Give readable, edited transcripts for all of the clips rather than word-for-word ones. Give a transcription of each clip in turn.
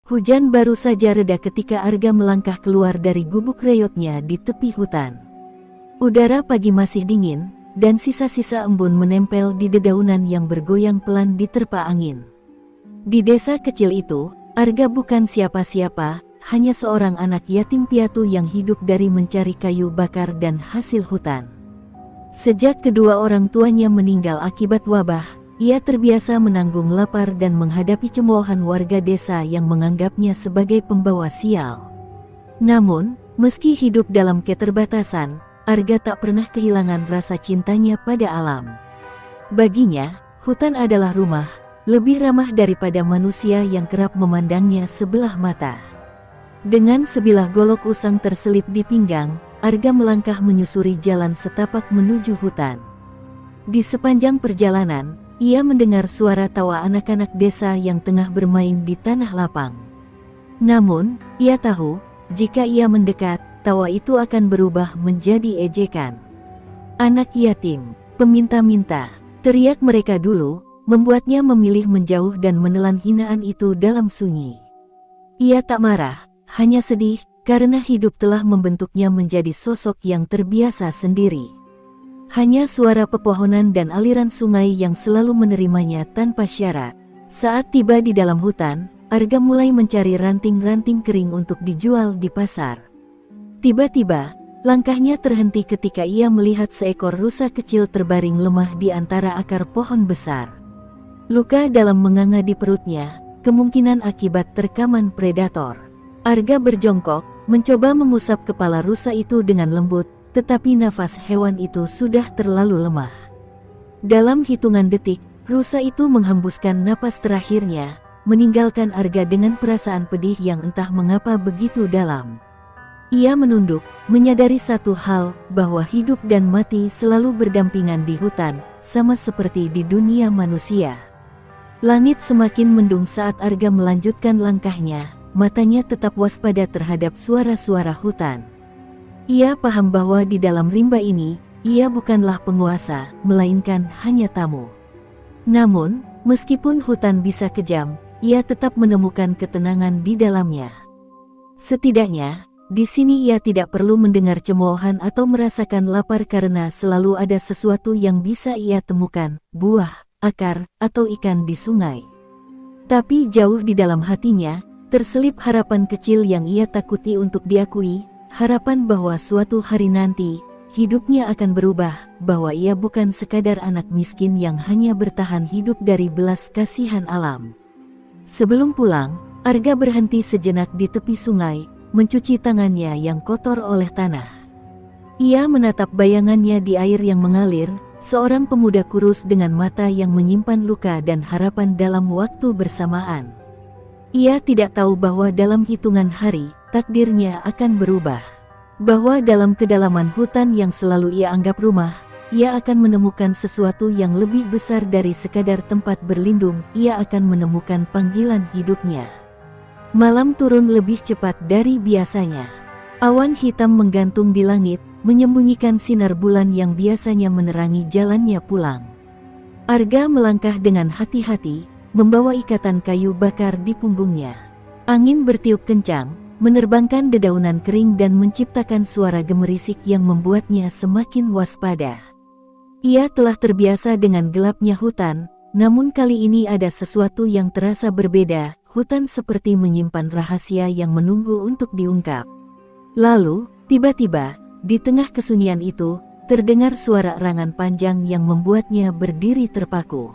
Hujan baru saja reda ketika Arga melangkah keluar dari gubuk reyotnya di tepi hutan. Udara pagi masih dingin, dan sisa-sisa embun menempel di dedaunan yang bergoyang pelan diterpa angin. Di desa kecil itu, Arga bukan siapa-siapa, hanya seorang anak yatim piatu yang hidup dari mencari kayu bakar dan hasil hutan. Sejak kedua orang tuanya meninggal akibat wabah, ia terbiasa menanggung lapar dan menghadapi cemoohan warga desa yang menganggapnya sebagai pembawa sial. Namun, meski hidup dalam keterbatasan, Arga tak pernah kehilangan rasa cintanya pada alam. Baginya, hutan adalah rumah, lebih ramah daripada manusia yang kerap memandangnya sebelah mata. Dengan sebilah golok usang terselip di pinggang, Arga melangkah menyusuri jalan setapak menuju hutan. Di sepanjang perjalanan, ia mendengar suara tawa anak-anak desa yang tengah bermain di tanah lapang. Namun, ia tahu, jika ia mendekat, tawa itu akan berubah menjadi ejekan. "Anak yatim, peminta-minta," teriak mereka dulu, membuatnya memilih menjauh dan menelan hinaan itu dalam sunyi. Ia tak marah, hanya sedih, karena hidup telah membentuknya menjadi sosok yang terbiasa sendiri. Hanya suara pepohonan dan aliran sungai yang selalu menerimanya tanpa syarat. Saat tiba di dalam hutan, Arga mulai mencari ranting-ranting kering untuk dijual di pasar. Tiba-tiba, langkahnya terhenti ketika ia melihat seekor rusa kecil terbaring lemah di antara akar pohon besar. Luka dalam menganga di perutnya, kemungkinan akibat terkaman predator. Arga berjongkok, mencoba mengusap kepala rusa itu dengan lembut, tetapi nafas hewan itu sudah terlalu lemah. Dalam hitungan detik, rusa itu menghembuskan napas terakhirnya, meninggalkan Arga dengan perasaan pedih yang entah mengapa begitu dalam. Ia menunduk, menyadari satu hal, bahwa hidup dan mati selalu berdampingan di hutan, sama seperti di dunia manusia. Langit semakin mendung saat Arga melanjutkan langkahnya, matanya tetap waspada terhadap suara-suara hutan. Ia paham bahwa di dalam rimba ini, ia bukanlah penguasa, melainkan hanya tamu. Namun, meskipun hutan bisa kejam, ia tetap menemukan ketenangan di dalamnya. Setidaknya, di sini ia tidak perlu mendengar cemoohan atau merasakan lapar karena selalu ada sesuatu yang bisa ia temukan, buah, akar, atau ikan di sungai. Tapi jauh di dalam hatinya, terselip harapan kecil yang ia takuti untuk diakui, harapan bahwa suatu hari nanti, hidupnya akan berubah, bahwa ia bukan sekadar anak miskin yang hanya bertahan hidup dari belas kasihan alam. Sebelum pulang, Arga berhenti sejenak di tepi sungai, mencuci tangannya yang kotor oleh tanah. Ia menatap bayangannya di air yang mengalir, seorang pemuda kurus dengan mata yang menyimpan luka dan harapan dalam waktu bersamaan. Ia tidak tahu bahwa dalam hitungan hari, takdirnya akan berubah. Bahwa dalam kedalaman hutan yang selalu ia anggap rumah, ia akan menemukan sesuatu yang lebih besar dari sekadar tempat berlindung, ia akan menemukan panggilan hidupnya. Malam turun lebih cepat dari biasanya. Awan hitam menggantung di langit, menyembunyikan sinar bulan yang biasanya menerangi jalannya pulang. Arga melangkah dengan hati-hati, membawa ikatan kayu bakar di punggungnya. Angin bertiup kencang, menerbangkan dedaunan kering dan menciptakan suara gemerisik yang membuatnya semakin waspada. Ia telah terbiasa dengan gelapnya hutan, namun kali ini ada sesuatu yang terasa berbeda, hutan seperti menyimpan rahasia yang menunggu untuk diungkap. Lalu, tiba-tiba, di tengah kesunyian itu, terdengar suara erangan panjang yang membuatnya berdiri terpaku.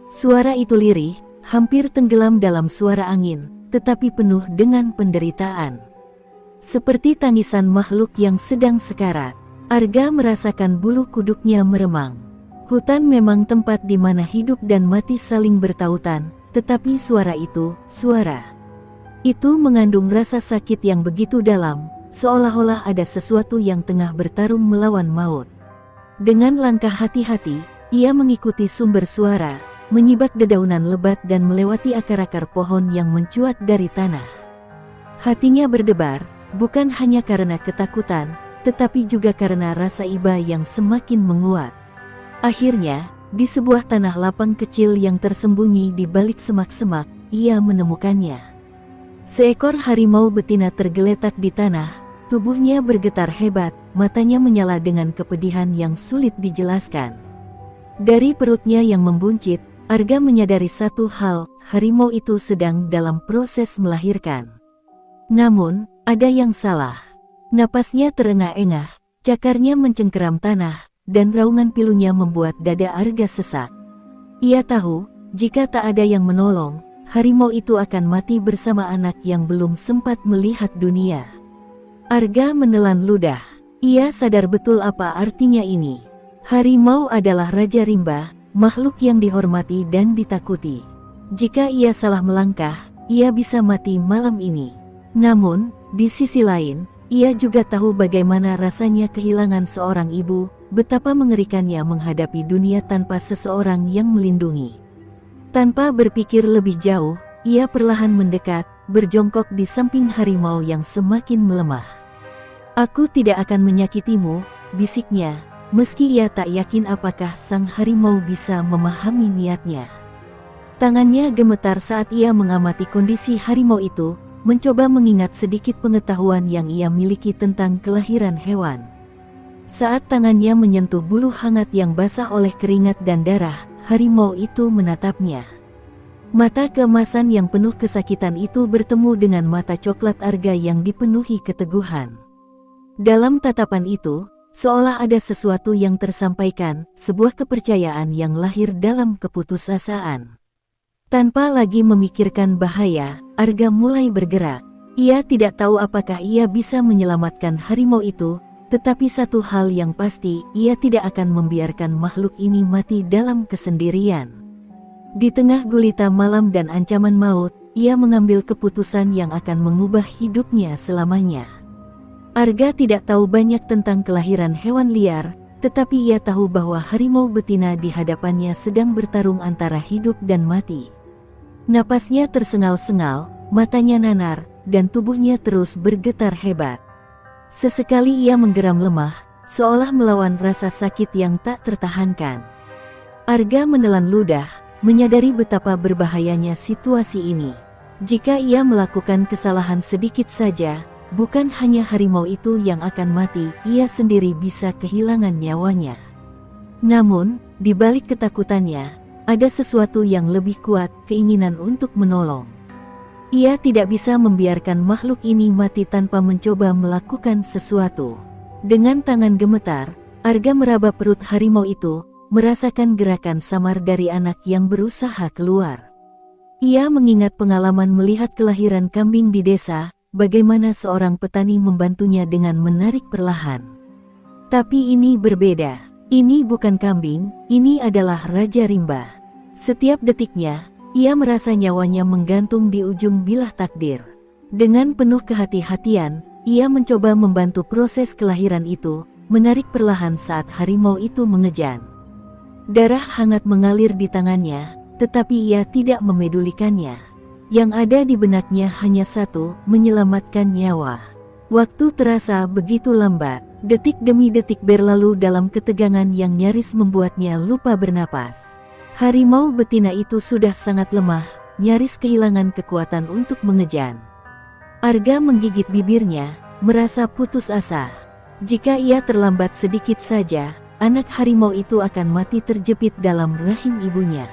Suara itu lirih, hampir tenggelam dalam suara angin, tetapi penuh dengan penderitaan. Seperti tangisan makhluk yang sedang sekarat, Arga merasakan bulu kuduknya meremang. Hutan memang tempat di mana hidup dan mati saling bertautan, tetapi suara itu mengandung rasa sakit yang begitu dalam, seolah-olah ada sesuatu yang tengah bertarung melawan maut. Dengan langkah hati-hati, ia mengikuti sumber suara, menyibak dedaunan lebat dan melewati akar-akar pohon yang mencuat dari tanah. Hatinya berdebar, bukan hanya karena ketakutan, tetapi juga karena rasa iba yang semakin menguat. Akhirnya, di sebuah tanah lapang kecil yang tersembunyi di balik semak-semak, ia menemukannya. Seekor harimau betina tergeletak di tanah, tubuhnya bergetar hebat, matanya menyala dengan kepedihan yang sulit dijelaskan. Dari perutnya yang membuncit, Arga menyadari satu hal, harimau itu sedang dalam proses melahirkan. Namun, ada yang salah. Napasnya terengah-engah, cakarnya mencengkeram tanah, dan raungan pilunya membuat dada Arga sesak. Ia tahu, jika tak ada yang menolong, harimau itu akan mati bersama anak yang belum sempat melihat dunia. Arga menelan ludah. Ia sadar betul apa artinya ini. Harimau adalah Raja Rimba, makhluk yang dihormati dan ditakuti. Jika ia salah melangkah, ia bisa mati malam ini. Namun, di sisi lain, ia juga tahu bagaimana rasanya kehilangan seorang ibu, betapa mengerikannya menghadapi dunia tanpa seseorang yang melindungi. Tanpa berpikir lebih jauh, ia perlahan mendekat, berjongkok di samping harimau yang semakin melemah. "Aku tidak akan menyakitimu," bisiknya, meski ia tak yakin apakah sang harimau bisa memahami niatnya. Tangannya gemetar saat ia mengamati kondisi harimau itu, mencoba mengingat sedikit pengetahuan yang ia miliki tentang kelahiran hewan. Saat tangannya menyentuh bulu hangat yang basah oleh keringat dan darah, harimau itu menatapnya. Mata keemasan yang penuh kesakitan itu bertemu dengan mata coklat Arga yang dipenuhi keteguhan. Dalam tatapan itu, seolah ada sesuatu yang tersampaikan, sebuah kepercayaan yang lahir dalam keputusasaan. Tanpa lagi memikirkan bahaya, Arga mulai bergerak. Ia tidak tahu apakah ia bisa menyelamatkan harimau itu, tetapi satu hal yang pasti, ia tidak akan membiarkan makhluk ini mati dalam kesendirian. Di tengah gulita malam dan ancaman maut, ia mengambil keputusan yang akan mengubah hidupnya selamanya. Arga tidak tahu banyak tentang kelahiran hewan liar, tetapi ia tahu bahwa harimau betina di hadapannya sedang bertarung antara hidup dan mati. Napasnya tersengal-sengal, matanya nanar, dan tubuhnya terus bergetar hebat. Sesekali ia menggeram lemah, seolah melawan rasa sakit yang tak tertahankan. Arga menelan ludah, menyadari betapa berbahayanya situasi ini. Jika ia melakukan kesalahan sedikit saja, bukan hanya harimau itu yang akan mati, ia sendiri bisa kehilangan nyawanya. Namun, di balik ketakutannya, ada sesuatu yang lebih kuat, keinginan untuk menolong. Ia tidak bisa membiarkan makhluk ini mati tanpa mencoba melakukan sesuatu. Dengan tangan gemetar, Arga meraba perut harimau itu, merasakan gerakan samar dari anak yang berusaha keluar. Ia mengingat pengalaman melihat kelahiran kambing di desa, bagaimana seorang petani membantunya dengan menarik perlahan. Tapi ini berbeda. Ini bukan kambing, ini adalah Raja Rimba. Setiap detiknya, ia merasa nyawanya menggantung di ujung bilah takdir. Dengan penuh kehati-hatian, ia mencoba membantu proses kelahiran itu, menarik perlahan saat harimau itu mengejan. Darah hangat mengalir di tangannya, tetapi ia tidak memedulikannya. Yang ada di benaknya hanya satu, menyelamatkan nyawa. Waktu terasa begitu lambat, detik demi detik berlalu dalam ketegangan yang nyaris membuatnya lupa bernapas. Harimau betina itu sudah sangat lemah, nyaris kehilangan kekuatan untuk mengejan. Arga menggigit bibirnya, merasa putus asa. Jika ia terlambat sedikit saja, anak harimau itu akan mati terjepit dalam rahim ibunya.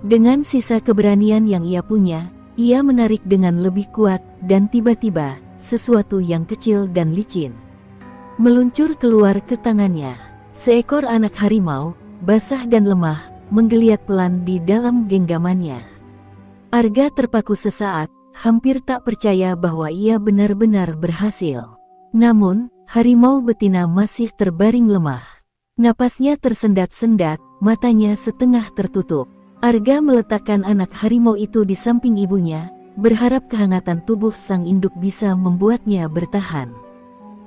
Dengan sisa keberanian yang ia punya, ia menarik dengan lebih kuat, dan tiba-tiba, sesuatu yang kecil dan licin meluncur keluar ke tangannya. Seekor anak harimau, basah dan lemah, menggeliat pelan di dalam genggamannya. Arga terpaku sesaat, hampir tak percaya bahwa ia benar-benar berhasil. Namun, harimau betina masih terbaring lemah. Napasnya tersendat-sendat, matanya setengah tertutup. Arga meletakkan anak harimau itu di samping ibunya, berharap kehangatan tubuh sang induk bisa membuatnya bertahan.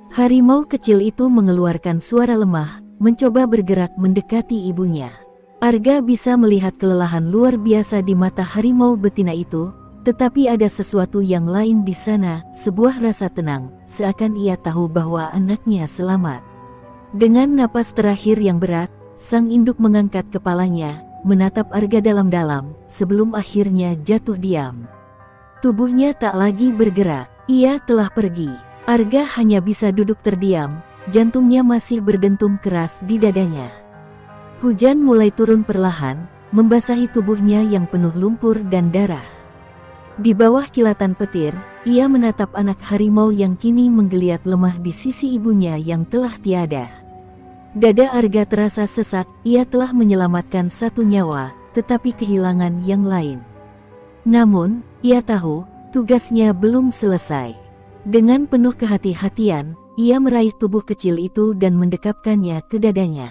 Harimau kecil itu mengeluarkan suara lemah, mencoba bergerak mendekati ibunya. Arga bisa melihat kelelahan luar biasa di mata harimau betina itu, tetapi ada sesuatu yang lain di sana, sebuah rasa tenang, seakan ia tahu bahwa anaknya selamat. Dengan napas terakhir yang berat, sang induk mengangkat kepalanya, menatap Arga dalam-dalam, sebelum akhirnya jatuh diam. Tubuhnya tak lagi bergerak. Ia telah pergi. Arga hanya bisa duduk terdiam, jantungnya masih berdentum keras di dadanya. Hujan mulai turun perlahan, membasahi tubuhnya yang penuh lumpur dan darah. Di bawah kilatan petir, ia menatap anak harimau yang kini menggeliat lemah di sisi ibunya yang telah tiada. Dada Arga terasa sesak, ia telah menyelamatkan satu nyawa, tetapi kehilangan yang lain. Namun, ia tahu, tugasnya belum selesai. Dengan penuh kehati-hatian, ia meraih tubuh kecil itu dan mendekapkannya ke dadanya.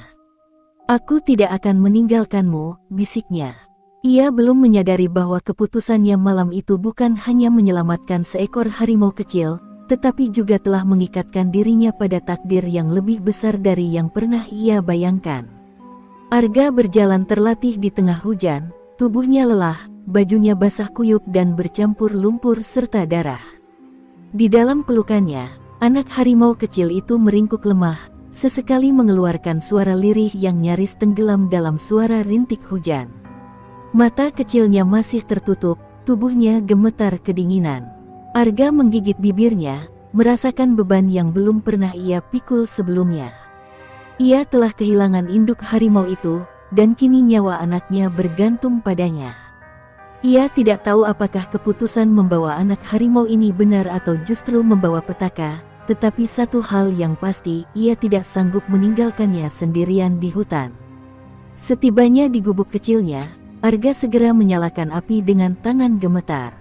"Aku tidak akan meninggalkanmu," bisiknya. Ia belum menyadari bahwa keputusannya malam itu bukan hanya menyelamatkan seekor harimau kecil, tetapi juga telah mengikatkan dirinya pada takdir yang lebih besar dari yang pernah ia bayangkan. Arga berjalan terlatih di tengah hujan, tubuhnya lelah, bajunya basah kuyup dan bercampur lumpur serta darah. Di dalam pelukannya, anak harimau kecil itu meringkuk lemah, sesekali mengeluarkan suara lirih yang nyaris tenggelam dalam suara rintik hujan. Mata kecilnya masih tertutup, tubuhnya gemetar kedinginan. Arga menggigit bibirnya, merasakan beban yang belum pernah ia pikul sebelumnya. Ia telah kehilangan induk harimau itu, dan kini nyawa anaknya bergantung padanya. Ia tidak tahu apakah keputusan membawa anak harimau ini benar atau justru membawa petaka, tetapi satu hal yang pasti, ia tidak sanggup meninggalkannya sendirian di hutan. Setibanya di gubuk kecilnya, Arga segera menyalakan api dengan tangan gemetar.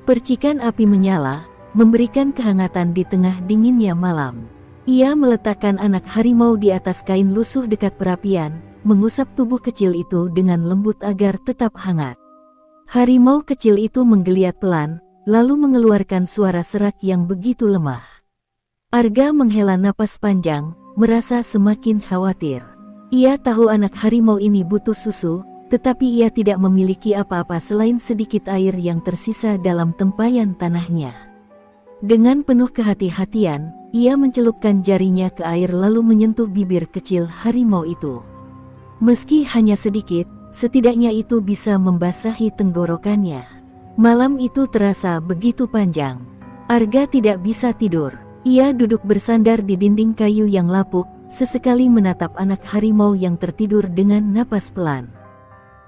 Percikan api menyala, memberikan kehangatan di tengah dinginnya malam. Ia meletakkan anak harimau di atas kain lusuh dekat perapian, mengusap tubuh kecil itu dengan lembut agar tetap hangat. Harimau kecil itu menggeliat pelan, lalu mengeluarkan suara serak yang begitu lemah. Arga menghela napas panjang, merasa semakin khawatir. Ia tahu anak harimau ini butuh susu, tetapi ia tidak memiliki apa-apa selain sedikit air yang tersisa dalam tempayan tanahnya. Dengan penuh kehati-hatian, ia mencelupkan jarinya ke air lalu menyentuh bibir kecil harimau itu. Meski hanya sedikit, setidaknya itu bisa membasahi tenggorokannya. Malam itu terasa begitu panjang. Arga tidak bisa tidur. Ia duduk bersandar di dinding kayu yang lapuk, sesekali menatap anak harimau yang tertidur dengan napas pelan.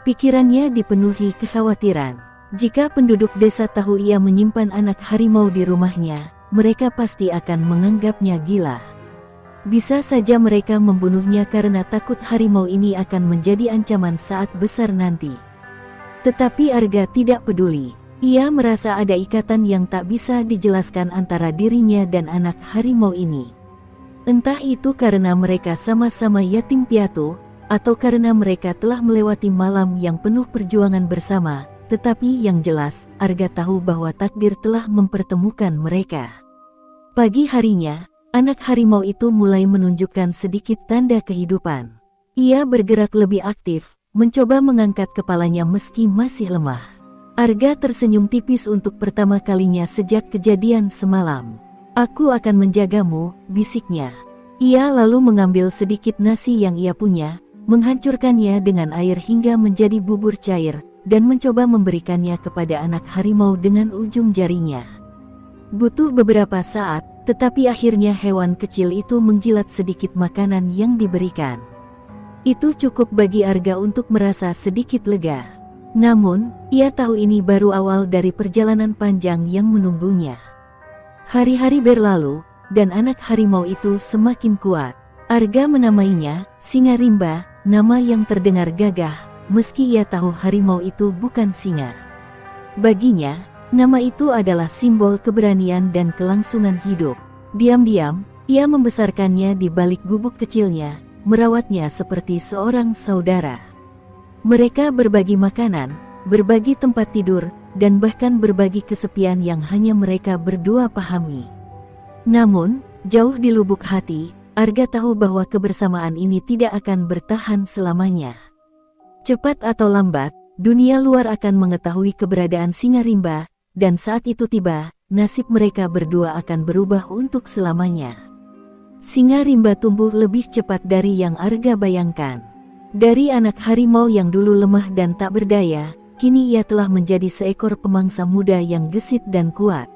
Pikirannya dipenuhi kekhawatiran. Jika penduduk desa tahu ia menyimpan anak harimau di rumahnya, mereka pasti akan menganggapnya gila. Bisa saja mereka membunuhnya karena takut harimau ini akan menjadi ancaman saat besar nanti. Tetapi Arga tidak peduli. Ia merasa ada ikatan yang tak bisa dijelaskan antara dirinya dan anak harimau ini. Entah itu karena mereka sama-sama yatim piatu, atau karena mereka telah melewati malam yang penuh perjuangan bersama, tetapi yang jelas, Arga tahu bahwa takdir telah mempertemukan mereka. Pagi harinya, anak harimau itu mulai menunjukkan sedikit tanda kehidupan. Ia bergerak lebih aktif, mencoba mengangkat kepalanya meski masih lemah. Arga tersenyum tipis untuk pertama kalinya sejak kejadian semalam. "Aku akan menjagamu," bisiknya. Ia lalu mengambil sedikit nasi yang ia punya, menghancurkannya dengan air hingga menjadi bubur cair, dan mencoba memberikannya kepada anak harimau dengan ujung jarinya. Butuh beberapa saat, tetapi akhirnya hewan kecil itu menjilat sedikit makanan yang diberikan. Itu cukup bagi Arga untuk merasa sedikit lega. Namun, ia tahu ini baru awal dari perjalanan panjang yang menunggunya. Hari-hari berlalu, dan anak harimau itu semakin kuat. Arga menamainya Singa Rimba, nama yang terdengar gagah, meski ia tahu harimau itu bukan singa. Baginya, nama itu adalah simbol keberanian dan kelangsungan hidup. Diam-diam, ia membesarkannya di balik gubuk kecilnya, merawatnya seperti seorang saudara. Mereka berbagi makanan, berbagi tempat tidur, dan bahkan berbagi kesepian yang hanya mereka berdua pahami. Namun, jauh di lubuk hati, Arga tahu bahwa kebersamaan ini tidak akan bertahan selamanya. Cepat atau lambat, dunia luar akan mengetahui keberadaan Singa Rimba, dan saat itu tiba, nasib mereka berdua akan berubah untuk selamanya. Singa Rimba tumbuh lebih cepat dari yang Arga bayangkan. Dari anak harimau yang dulu lemah dan tak berdaya, kini ia telah menjadi seekor pemangsa muda yang gesit dan kuat.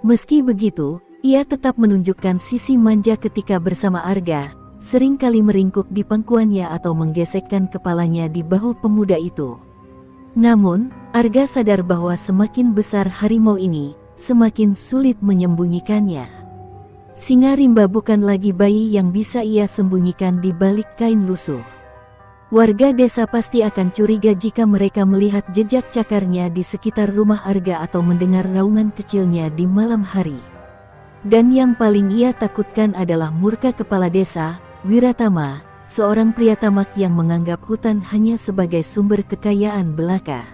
Meski begitu, ia tetap menunjukkan sisi manja ketika bersama Arga, seringkali meringkuk di pangkuannya atau menggesekkan kepalanya di bahu pemuda itu. Namun, Arga sadar bahwa semakin besar harimau ini, semakin sulit menyembunyikannya. Singa rimba bukan lagi bayi yang bisa ia sembunyikan di balik kain lusuh. Warga desa pasti akan curiga jika mereka melihat jejak cakarnya di sekitar rumah Arga atau mendengar raungan kecilnya di malam hari. Dan yang paling ia takutkan adalah murka kepala desa, Wiratama, seorang pria tamak yang menganggap hutan hanya sebagai sumber kekayaan belaka.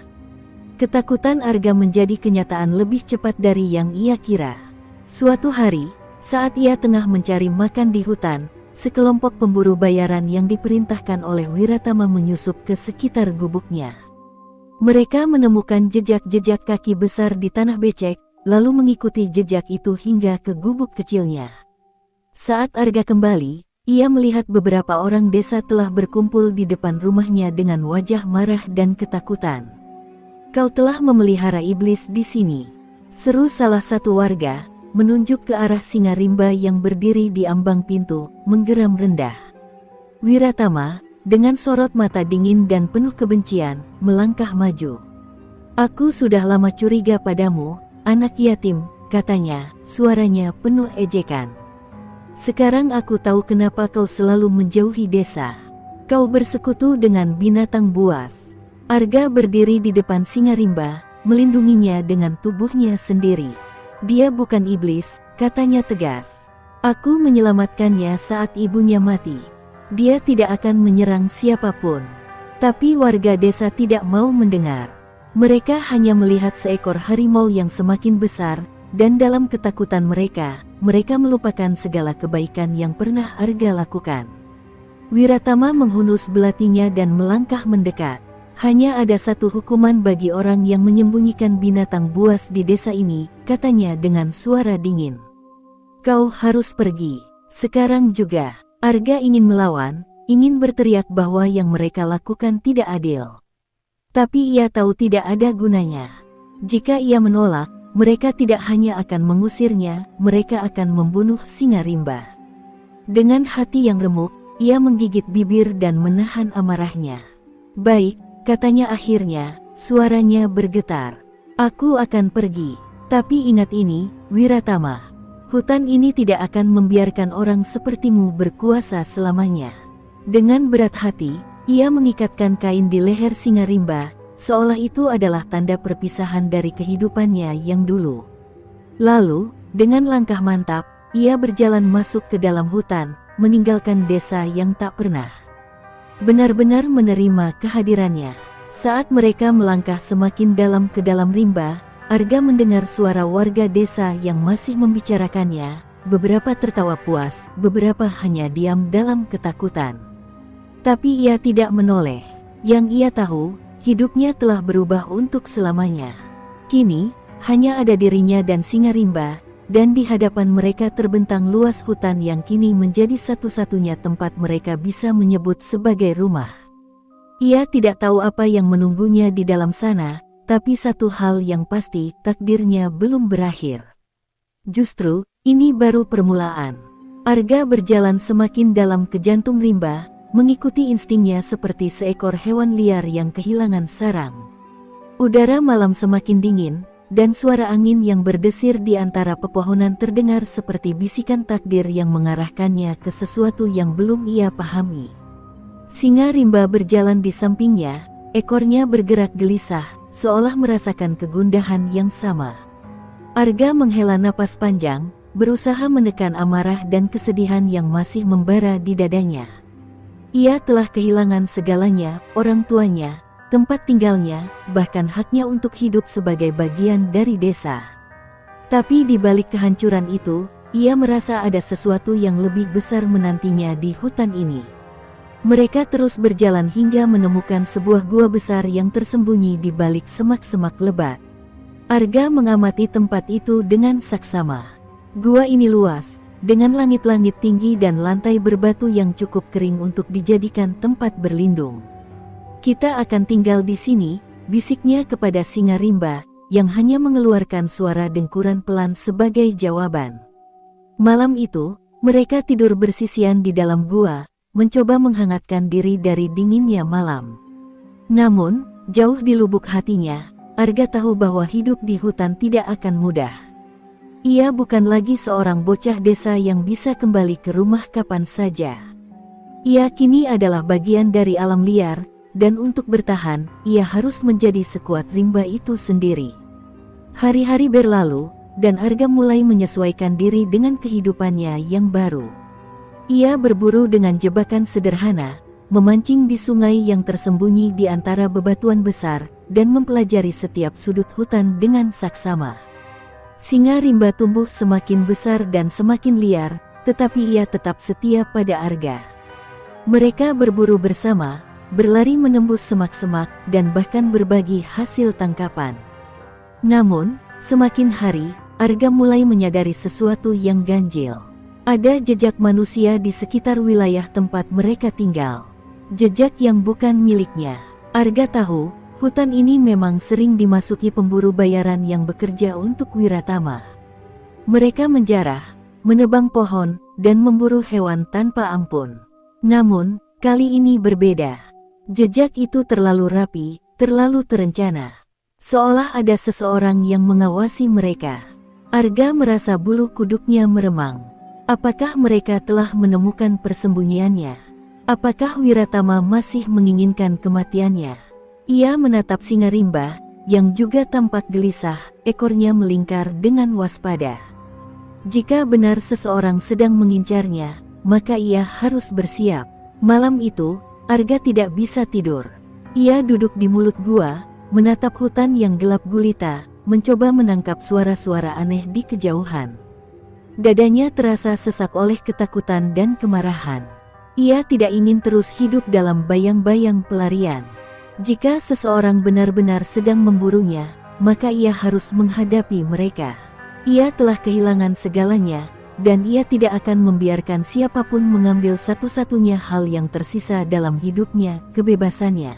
Ketakutan Arga menjadi kenyataan lebih cepat dari yang ia kira. Suatu hari, saat ia tengah mencari makan di hutan, sekelompok pemburu bayaran yang diperintahkan oleh Wiratama menyusup ke sekitar gubuknya. Mereka menemukan jejak-jejak kaki besar di tanah becek, lalu mengikuti jejak itu hingga ke gubuk kecilnya. Saat Arga kembali, ia melihat beberapa orang desa telah berkumpul di depan rumahnya dengan wajah marah dan ketakutan. "Kau telah memelihara iblis di sini," seru salah satu warga, menunjuk ke arah singa rimba yang berdiri di ambang pintu, menggeram rendah. Wiratama, dengan sorot mata dingin dan penuh kebencian, melangkah maju. "Aku sudah lama curiga padamu, anak yatim," katanya, suaranya penuh ejekan. "Sekarang aku tahu kenapa kau selalu menjauhi desa. Kau bersekutu dengan binatang buas." Arga berdiri di depan singa rimba, melindunginya dengan tubuhnya sendiri. "Dia bukan iblis," katanya tegas. "Aku menyelamatkannya saat ibunya mati. Dia tidak akan menyerang siapapun." Tapi warga desa tidak mau mendengar. Mereka hanya melihat seekor harimau yang semakin besar, dan dalam ketakutan mereka melupakan segala kebaikan yang pernah Arga lakukan. Wiratama menghunus belatinya dan melangkah mendekat. "Hanya ada satu hukuman bagi orang yang menyembunyikan binatang buas di desa ini," katanya dengan suara dingin. "Kau harus pergi, sekarang juga." Arga ingin melawan, ingin berteriak bahwa yang mereka lakukan tidak adil. Tapi ia tahu tidak ada gunanya. Jika ia menolak, mereka tidak hanya akan mengusirnya, mereka akan membunuh singa rimba. Dengan hati yang remuk, ia menggigit bibir dan menahan amarahnya. "Baik," katanya akhirnya, suaranya bergetar. "Aku akan pergi. Tapi ingat ini, Wiratama. Hutan ini tidak akan membiarkan orang sepertimu berkuasa selamanya." Dengan berat hati, ia mengikatkan kain di leher singa rimba, seolah itu adalah tanda perpisahan dari kehidupannya yang dulu. Lalu, dengan langkah mantap, ia berjalan masuk ke dalam hutan, meninggalkan desa yang tak pernah benar-benar menerima kehadirannya. Saat mereka melangkah semakin dalam ke dalam rimba, Arga mendengar suara warga desa yang masih membicarakannya. Beberapa tertawa puas, beberapa hanya diam dalam ketakutan. Tapi ia tidak menoleh. Yang ia tahu, hidupnya telah berubah untuk selamanya. Kini, hanya ada dirinya dan singa rimba, dan di hadapan mereka terbentang luas hutan yang kini menjadi satu-satunya tempat mereka bisa menyebut sebagai rumah. Ia tidak tahu apa yang menunggunya di dalam sana, tapi satu hal yang pasti, takdirnya belum berakhir. Justru, ini baru permulaan. Arga berjalan semakin dalam ke jantung rimba, mengikuti instingnya seperti seekor hewan liar yang kehilangan sarang. Udara malam semakin dingin, dan suara angin yang berdesir di antara pepohonan terdengar seperti bisikan takdir yang mengarahkannya ke sesuatu yang belum ia pahami. Singa rimba berjalan di sampingnya, ekornya bergerak gelisah, seolah merasakan kegundahan yang sama. Arga menghela napas panjang, berusaha menekan amarah dan kesedihan yang masih membara di dadanya. Ia telah kehilangan segalanya, orang tuanya, tempat tinggalnya, bahkan haknya untuk hidup sebagai bagian dari desa. Tapi di balik kehancuran itu, ia merasa ada sesuatu yang lebih besar menantinya di hutan ini. Mereka terus berjalan hingga menemukan sebuah gua besar yang tersembunyi di balik semak-semak lebat. Arga mengamati tempat itu dengan saksama. Gua ini luas, dengan langit-langit tinggi dan lantai berbatu yang cukup kering untuk dijadikan tempat berlindung. "Kita akan tinggal di sini," bisiknya kepada singa rimba, yang hanya mengeluarkan suara dengkuran pelan sebagai jawaban. Malam itu, mereka tidur bersisian di dalam gua, mencoba menghangatkan diri dari dinginnya malam. Namun, jauh di lubuk hatinya, Arga tahu bahwa hidup di hutan tidak akan mudah. Ia bukan lagi seorang bocah desa yang bisa kembali ke rumah kapan saja. Ia kini adalah bagian dari alam liar, dan untuk bertahan, ia harus menjadi sekuat rimba itu sendiri. Hari-hari berlalu, dan Arga mulai menyesuaikan diri dengan kehidupannya yang baru. Ia berburu dengan jebakan sederhana, memancing di sungai yang tersembunyi di antara bebatuan besar, dan mempelajari setiap sudut hutan dengan saksama. Singa rimba tumbuh semakin besar dan semakin liar, tetapi ia tetap setia pada Arga. Mereka berburu bersama, berlari menembus semak-semak, dan bahkan berbagi hasil tangkapan. Namun, semakin hari, Arga mulai menyadari sesuatu yang ganjil. Ada jejak manusia di sekitar wilayah tempat mereka tinggal. Jejak yang bukan miliknya. Arga tahu, hutan ini memang sering dimasuki pemburu bayaran yang bekerja untuk Wiratama. Mereka menjarah, menebang pohon, dan memburu hewan tanpa ampun. Namun, kali ini berbeda. Jejak itu terlalu rapi, terlalu terencana. Seolah ada seseorang yang mengawasi mereka. Arga merasa bulu kuduknya meremang. Apakah mereka telah menemukan persembunyiannya? Apakah Wiratama masih menginginkan kematiannya? Ia menatap singa rimba, yang juga tampak gelisah, ekornya melingkar dengan waspada. Jika benar seseorang sedang mengincarnya, maka ia harus bersiap. Malam itu, Arga tidak bisa tidur. Ia duduk di mulut gua, menatap hutan yang gelap gulita, mencoba menangkap suara-suara aneh di kejauhan. Dadanya terasa sesak oleh ketakutan dan kemarahan. Ia tidak ingin terus hidup dalam bayang-bayang pelarian. Jika seseorang benar-benar sedang memburunya, maka ia harus menghadapi mereka. Ia telah kehilangan segalanya, dan ia tidak akan membiarkan siapapun mengambil satu-satunya hal yang tersisa dalam hidupnya, kebebasannya.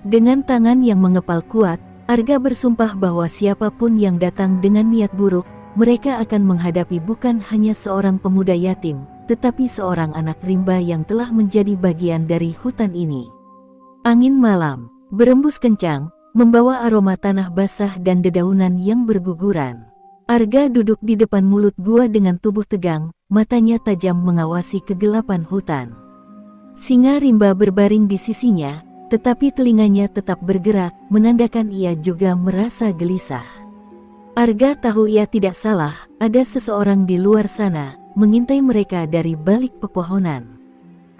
Dengan tangan yang mengepal kuat, Arga bersumpah bahwa siapapun yang datang dengan niat buruk, mereka akan menghadapi bukan hanya seorang pemuda yatim, tetapi seorang anak rimba yang telah menjadi bagian dari hutan ini. Angin malam berembus kencang, membawa aroma tanah basah dan dedaunan yang berguguran. Arga duduk di depan mulut gua dengan tubuh tegang, matanya tajam mengawasi kegelapan hutan. Singa rimba berbaring di sisinya, tetapi telinganya tetap bergerak, menandakan ia juga merasa gelisah. Arga tahu ia tidak salah, ada seseorang di luar sana, mengintai mereka dari balik pepohonan.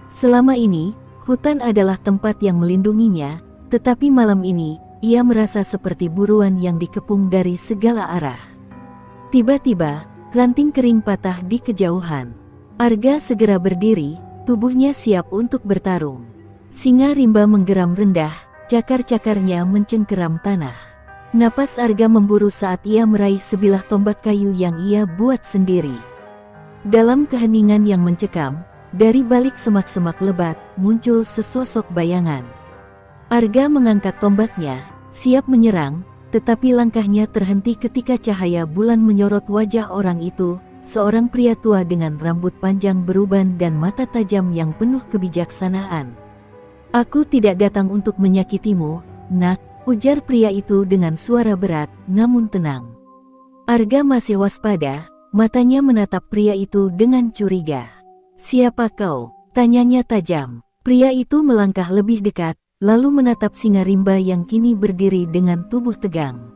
Selama ini, hutan adalah tempat yang melindunginya, tetapi malam ini, ia merasa seperti buruan yang dikepung dari segala arah. Tiba-tiba, ranting kering patah di kejauhan. Arga segera berdiri, tubuhnya siap untuk bertarung. Singa rimba menggeram rendah, cakar-cakarnya mencengkeram tanah. Napas Arga memburu saat ia meraih sebilah tombak kayu yang ia buat sendiri. Dalam keheningan yang mencekam, dari balik semak-semak lebat, muncul sesosok bayangan. Arga mengangkat tombaknya, siap menyerang, tetapi langkahnya terhenti ketika cahaya bulan menyorot wajah orang itu, seorang pria tua dengan rambut panjang beruban dan mata tajam yang penuh kebijaksanaan. "Aku tidak datang untuk menyakitimu, nak," ujar pria itu dengan suara berat, namun tenang. Arga masih waspada, matanya menatap pria itu dengan curiga. "Siapa kau?" tanyanya tajam. Pria itu melangkah lebih dekat, lalu menatap singa rimba yang kini berdiri dengan tubuh tegang.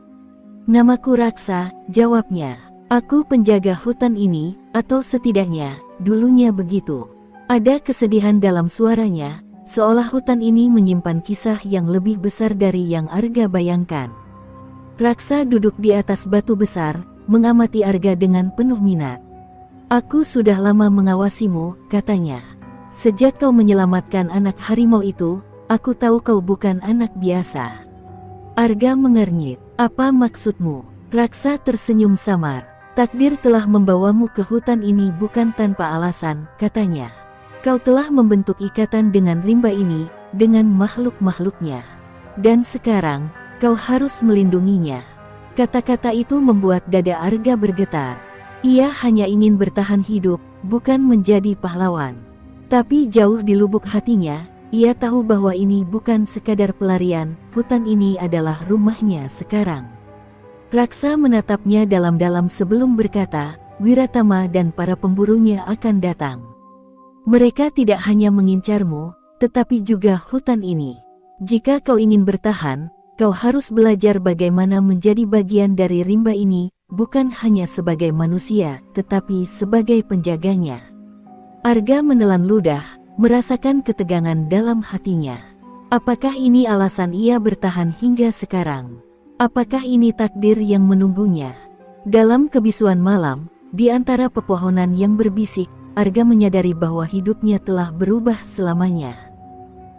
"Namaku Raksa," jawabnya. "Aku penjaga hutan ini, atau setidaknya, dulunya begitu." Ada kesedihan dalam suaranya, seolah hutan ini menyimpan kisah yang lebih besar dari yang Arga bayangkan. Raksa duduk di atas batu besar, mengamati Arga dengan penuh minat. "Aku sudah lama mengawasimu," katanya. "Sejak kau menyelamatkan anak harimau itu, aku tahu kau bukan anak biasa." Arga mengernyit. "Apa maksudmu?" Raksa tersenyum samar. "Takdir telah membawamu ke hutan ini bukan tanpa alasan," katanya. "Kau telah membentuk ikatan dengan rimba ini, dengan makhluk-makhluknya. Dan sekarang, Kau harus melindunginya." Kata-kata itu membuat dada Arga bergetar. Ia hanya ingin bertahan hidup, bukan menjadi pahlawan. Tapi jauh di lubuk hatinya, ia tahu bahwa ini bukan sekadar pelarian, hutan ini adalah rumahnya sekarang. Raksa menatapnya dalam-dalam sebelum berkata, "Wiratama dan para pemburunya akan datang. Mereka tidak hanya mengincarmu, tetapi juga hutan ini. Jika kau ingin bertahan, kau harus belajar bagaimana menjadi bagian dari rimba ini, bukan hanya sebagai manusia, tetapi sebagai penjaganya." Arga menelan ludah, merasakan ketegangan dalam hatinya. Apakah ini alasan ia bertahan hingga sekarang? Apakah ini takdir yang menunggunya? Dalam kebisuan malam, di antara pepohonan yang berbisik, Arga menyadari bahwa hidupnya telah berubah selamanya.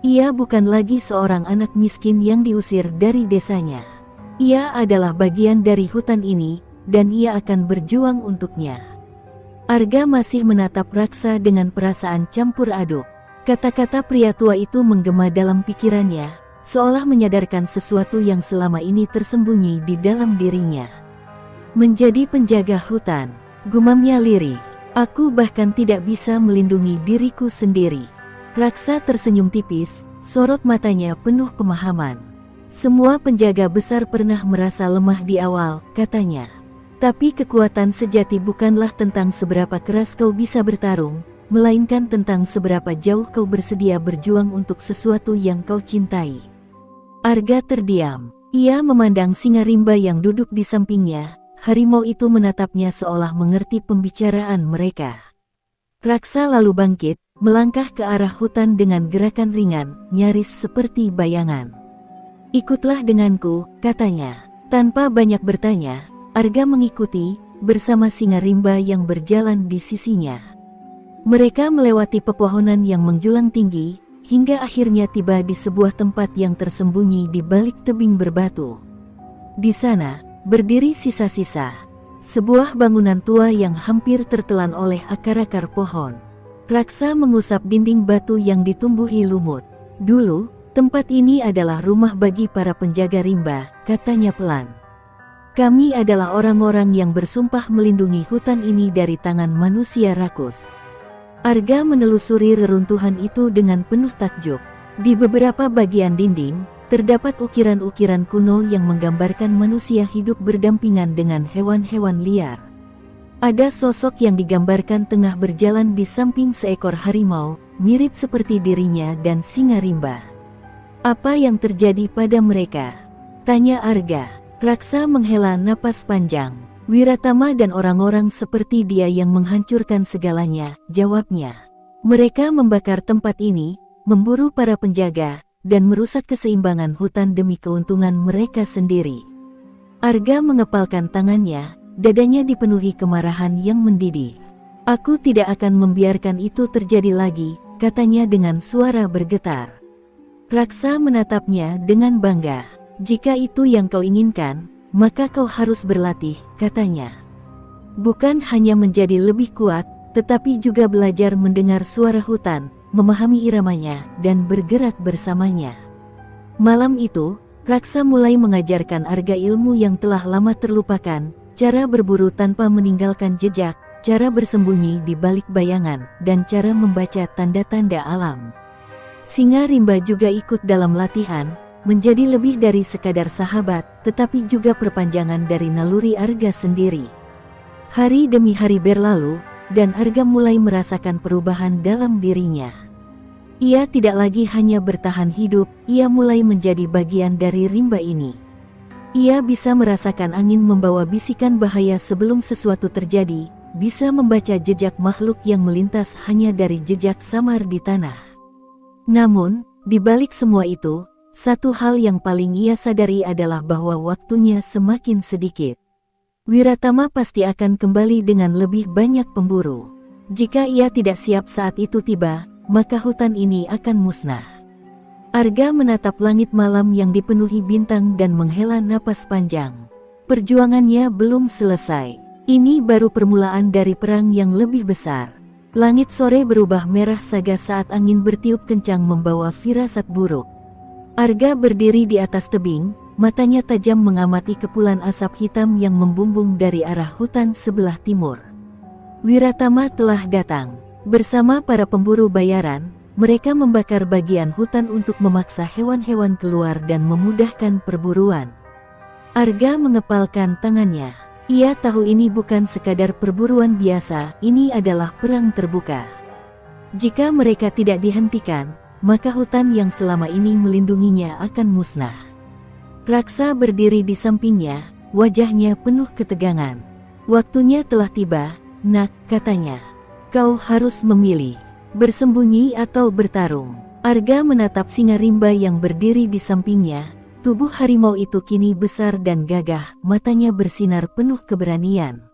Ia bukan lagi seorang anak miskin yang diusir dari desanya. Ia adalah bagian dari hutan ini, dan ia akan berjuang untuknya. Arga masih menatap Raksa dengan perasaan campur aduk. Kata-kata pria tua itu menggema dalam pikirannya, seolah menyadarkan sesuatu yang selama ini tersembunyi di dalam dirinya. "Menjadi penjaga hutan," gumamnya lirih. "Aku bahkan tidak bisa melindungi diriku sendiri." Raksa tersenyum tipis, sorot matanya penuh pemahaman. "Semua penjaga besar pernah merasa lemah di awal," katanya. "Tapi kekuatan sejati bukanlah tentang seberapa keras kau bisa bertarung, melainkan tentang seberapa jauh kau bersedia berjuang untuk sesuatu yang kau cintai." Arga terdiam. Ia memandang singa rimba yang duduk di sampingnya. Harimau itu menatapnya seolah mengerti pembicaraan mereka. Raksa lalu bangkit, melangkah ke arah hutan dengan gerakan ringan, nyaris seperti bayangan. "Ikutlah denganku," katanya. Tanpa banyak bertanya, Arga mengikuti, bersama singa rimba yang berjalan di sisinya. Mereka melewati pepohonan yang menjulang tinggi, hingga akhirnya tiba di sebuah tempat yang tersembunyi di balik tebing berbatu. Di sana, berdiri sisa-sisa sebuah bangunan tua yang hampir tertelan oleh akar-akar pohon. Raksa mengusap dinding batu yang ditumbuhi lumut. "Dulu, tempat ini adalah rumah bagi para penjaga rimba," katanya pelan. "Kami adalah orang-orang yang bersumpah melindungi hutan ini dari tangan manusia rakus." Arga menelusuri reruntuhan itu dengan penuh takjub. Di beberapa bagian dinding, terdapat ukiran-ukiran kuno yang menggambarkan manusia hidup berdampingan dengan hewan-hewan liar. Ada sosok yang digambarkan tengah berjalan di samping seekor harimau, mirip seperti dirinya dan singa rimba. "Apa yang terjadi pada mereka?" tanya Arga. Raksa menghela napas panjang. "Wiratama dan orang-orang seperti dia yang menghancurkan segalanya," jawabnya. "Mereka membakar tempat ini, memburu para penjaga, dan merusak keseimbangan hutan demi keuntungan mereka sendiri." Arga mengepalkan tangannya, dadanya dipenuhi kemarahan yang mendidih. "Aku tidak akan membiarkan itu terjadi lagi," katanya dengan suara bergetar. Raksa menatapnya dengan bangga. "Jika itu yang kau inginkan, maka kau harus berlatih," katanya. "Bukan hanya menjadi lebih kuat, tetapi juga belajar mendengar suara hutan, memahami iramanya, dan bergerak bersamanya." Malam itu, Raksa mulai mengajarkan Arga ilmu yang telah lama terlupakan, cara berburu tanpa meninggalkan jejak, cara bersembunyi di balik bayangan, dan cara membaca tanda-tanda alam. Singa rimba juga ikut dalam latihan, menjadi lebih dari sekadar sahabat, tetapi juga perpanjangan dari naluri Arga sendiri. Hari demi hari berlalu, dan Arga mulai merasakan perubahan dalam dirinya. Ia tidak lagi hanya bertahan hidup, ia mulai menjadi bagian dari rimba ini. Ia bisa merasakan angin membawa bisikan bahaya sebelum sesuatu terjadi, bisa membaca jejak makhluk yang melintas hanya dari jejak samar di tanah. Namun, di balik semua itu, satu hal yang paling ia sadari adalah bahwa waktunya semakin sedikit. Wiratama pasti akan kembali dengan lebih banyak pemburu. Jika ia tidak siap saat itu tiba, maka hutan ini akan musnah. Arga menatap langit malam yang dipenuhi bintang dan menghela napas panjang. Perjuangannya belum selesai. Ini baru permulaan dari perang yang lebih besar. Langit sore berubah merah saga saat angin bertiup kencang membawa firasat buruk. Arga berdiri di atas tebing, matanya tajam mengamati kepulan asap hitam yang membumbung dari arah hutan sebelah timur. Wiratama telah datang. Bersama para pemburu bayaran, mereka membakar bagian hutan untuk memaksa hewan-hewan keluar dan memudahkan perburuan. Arga mengepalkan tangannya. Ia tahu ini bukan sekadar perburuan biasa, ini adalah perang terbuka. Jika mereka tidak dihentikan, maka hutan yang selama ini melindunginya akan musnah. Raksa berdiri di sampingnya, wajahnya penuh ketegangan. Waktunya telah tiba, nak, katanya. Kau harus memilih, bersembunyi atau bertarung. Arga menatap singa rimba yang berdiri di sampingnya. Tubuh harimau itu kini besar dan gagah, matanya bersinar penuh keberanian.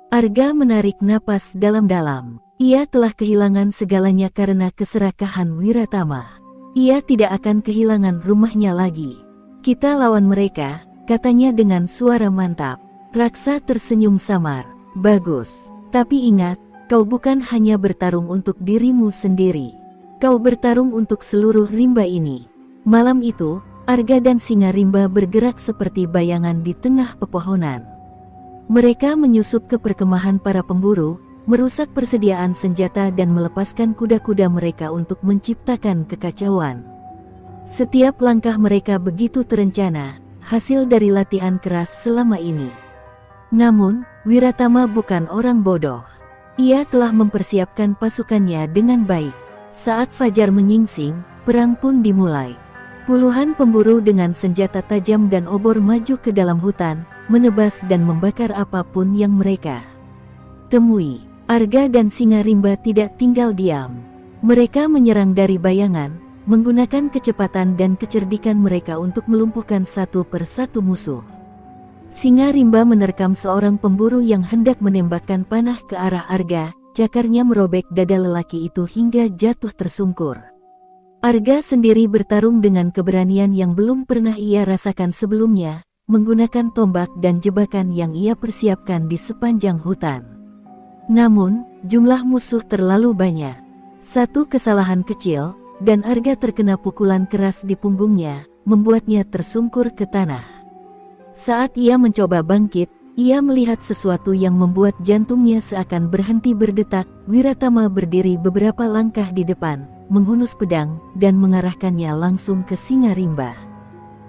Arga menarik napas dalam-dalam. Ia telah kehilangan segalanya karena keserakahan Wiratama. Ia tidak akan kehilangan rumahnya lagi. Kita lawan mereka, katanya dengan suara mantap. Raksa tersenyum samar. Bagus, tapi ingat, kau bukan hanya bertarung untuk dirimu sendiri. Kau bertarung untuk seluruh rimba ini. Malam itu, Arga dan singa rimba bergerak seperti bayangan di tengah pepohonan. Mereka menyusup ke perkemahan para pemburu, merusak persediaan senjata dan melepaskan kuda-kuda mereka untuk menciptakan kekacauan. Setiap langkah mereka begitu terencana, hasil dari latihan keras selama ini. Namun, Wiratama bukan orang bodoh. Ia telah mempersiapkan pasukannya dengan baik. Saat fajar menyingsing, perang pun dimulai. Puluhan pemburu dengan senjata tajam dan obor maju ke dalam hutan, menebas dan membakar apapun yang mereka temui. Arga dan singa rimba tidak tinggal diam. Mereka menyerang dari bayangan, menggunakan kecepatan dan kecerdikan mereka untuk melumpuhkan satu persatu musuh. Singa rimba menerkam seorang pemburu yang hendak menembakkan panah ke arah Arga, cakarnya merobek dada lelaki itu hingga jatuh tersungkur. Arga sendiri bertarung dengan keberanian yang belum pernah ia rasakan sebelumnya, menggunakan tombak dan jebakan yang ia persiapkan di sepanjang hutan. Namun, jumlah musuh terlalu banyak. Satu kesalahan kecil, dan Arga terkena pukulan keras di punggungnya, membuatnya tersungkur ke tanah. Saat ia mencoba bangkit, ia melihat sesuatu yang membuat jantungnya seakan berhenti berdetak. Wiratama berdiri beberapa langkah di depan, menghunus pedang, dan mengarahkannya langsung ke singa rimba.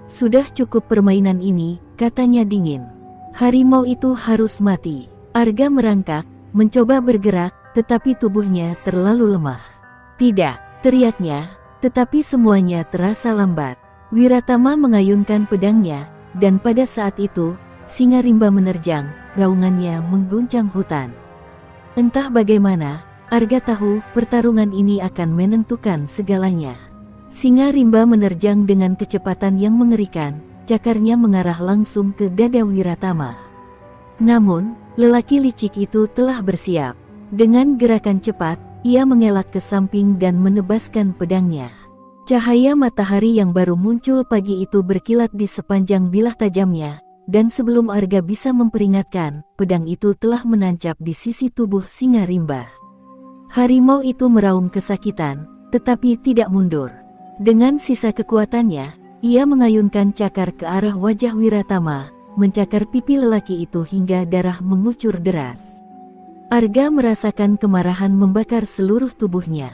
Sudah cukup permainan ini, katanya dingin. Harimau itu harus mati. Arga merangkak, mencoba bergerak, tetapi tubuhnya terlalu lemah. Tidak, teriaknya, tetapi semuanya terasa lambat. Wiratama mengayunkan pedangnya, dan pada saat itu, singa rimba menerjang, raungannya mengguncang hutan. Entah bagaimana, Arga tahu pertarungan ini akan menentukan segalanya. Singa rimba menerjang dengan kecepatan yang mengerikan, cakarnya mengarah langsung ke dada Wiratama. Namun, lelaki licik itu telah bersiap. Dengan gerakan cepat, ia mengelak ke samping dan menebaskan pedangnya. Cahaya matahari yang baru muncul pagi itu berkilat di sepanjang bilah tajamnya, dan sebelum Arga bisa memperingatkan, pedang itu telah menancap di sisi tubuh singa rimba. Harimau itu meraung kesakitan, tetapi tidak mundur. Dengan sisa kekuatannya, ia mengayunkan cakar ke arah wajah Wiratama, mencakar pipi lelaki itu hingga darah mengucur deras. Arga merasakan kemarahan membakar seluruh tubuhnya.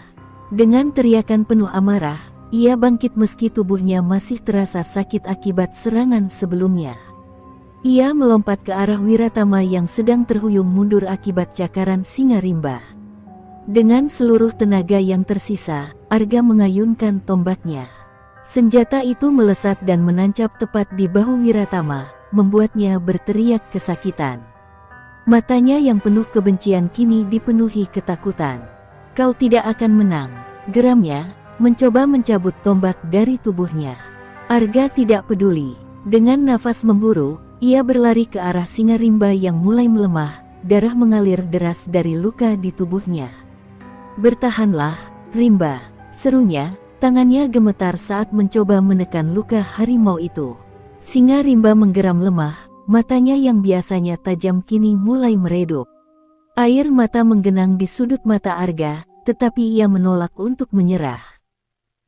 Dengan teriakan penuh amarah, ia bangkit meski tubuhnya masih terasa sakit akibat serangan sebelumnya. Ia melompat ke arah Wiratama yang sedang terhuyung mundur akibat cakaran singa rimba. Dengan seluruh tenaga yang tersisa, Arga mengayunkan tombaknya. Senjata itu melesat dan menancap tepat di bahu Wiratama, membuatnya berteriak kesakitan. Matanya yang penuh kebencian kini dipenuhi ketakutan. Kau tidak akan menang, geramnya, mencoba mencabut tombak dari tubuhnya. Arga tidak peduli. Dengan nafas memburu, ia berlari ke arah singa rimba yang mulai melemah, darah mengalir deras dari luka di tubuhnya. Bertahanlah, rimba, serunya, tangannya gemetar saat mencoba menekan luka harimau itu. Singa rimba menggeram lemah, matanya yang biasanya tajam kini mulai meredup. Air mata menggenang di sudut mata Arga, tetapi ia menolak untuk menyerah.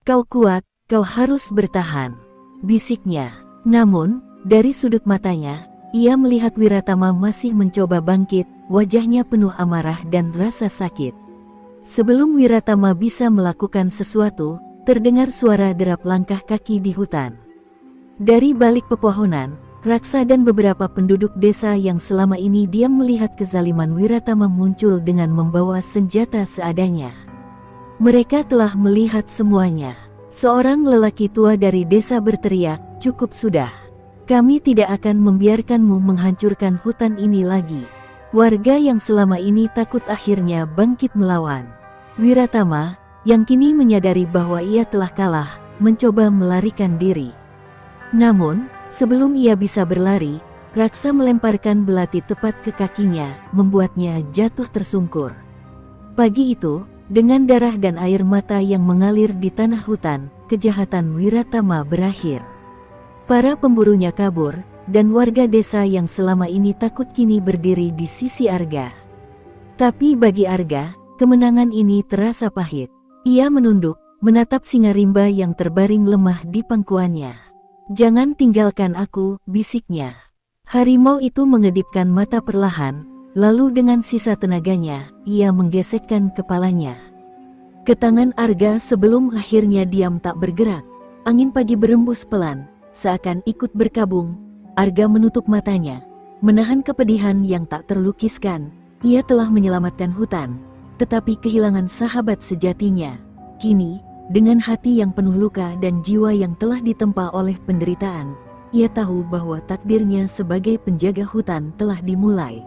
Kau kuat, kau harus bertahan, bisiknya. Namun, dari sudut matanya, ia melihat Wiratama masih mencoba bangkit, wajahnya penuh amarah dan rasa sakit. Sebelum Wiratama bisa melakukan sesuatu, terdengar suara derap langkah kaki di hutan. Dari balik pepohonan, Raksa dan beberapa penduduk desa yang selama ini diam melihat kezaliman Wiratama muncul dengan membawa senjata seadanya. Mereka telah melihat semuanya. Seorang lelaki tua dari desa berteriak, "Cukup sudah. Kami tidak akan membiarkanmu menghancurkan hutan ini lagi." Warga yang selama ini takut akhirnya bangkit melawan. Wiratama, yang kini menyadari bahwa ia telah kalah, mencoba melarikan diri. Namun, sebelum ia bisa berlari, Raksa melemparkan belati tepat ke kakinya, membuatnya jatuh tersungkur. Pagi itu, dengan darah dan air mata yang mengalir di tanah hutan, kejahatan Wiratama berakhir. Para pemburunya kabur, dan warga desa yang selama ini takut kini berdiri di sisi Arga. Tapi bagi Arga, kemenangan ini terasa pahit. Ia menunduk, menatap singa rimba yang terbaring lemah di pangkuannya. "Jangan tinggalkan aku," bisiknya. Harimau itu mengedipkan mata perlahan, lalu dengan sisa tenaganya, ia menggesekkan kepalanya ke tangan Arga sebelum akhirnya diam tak bergerak. Angin pagi berembus pelan, seakan ikut berkabung. Arga menutup matanya, menahan kepedihan yang tak terlukiskan. Ia telah menyelamatkan hutan, tetapi kehilangan sahabat sejatinya. Kini, dengan hati yang penuh luka dan jiwa yang telah ditempa oleh penderitaan, ia tahu bahwa takdirnya sebagai penjaga hutan telah dimulai.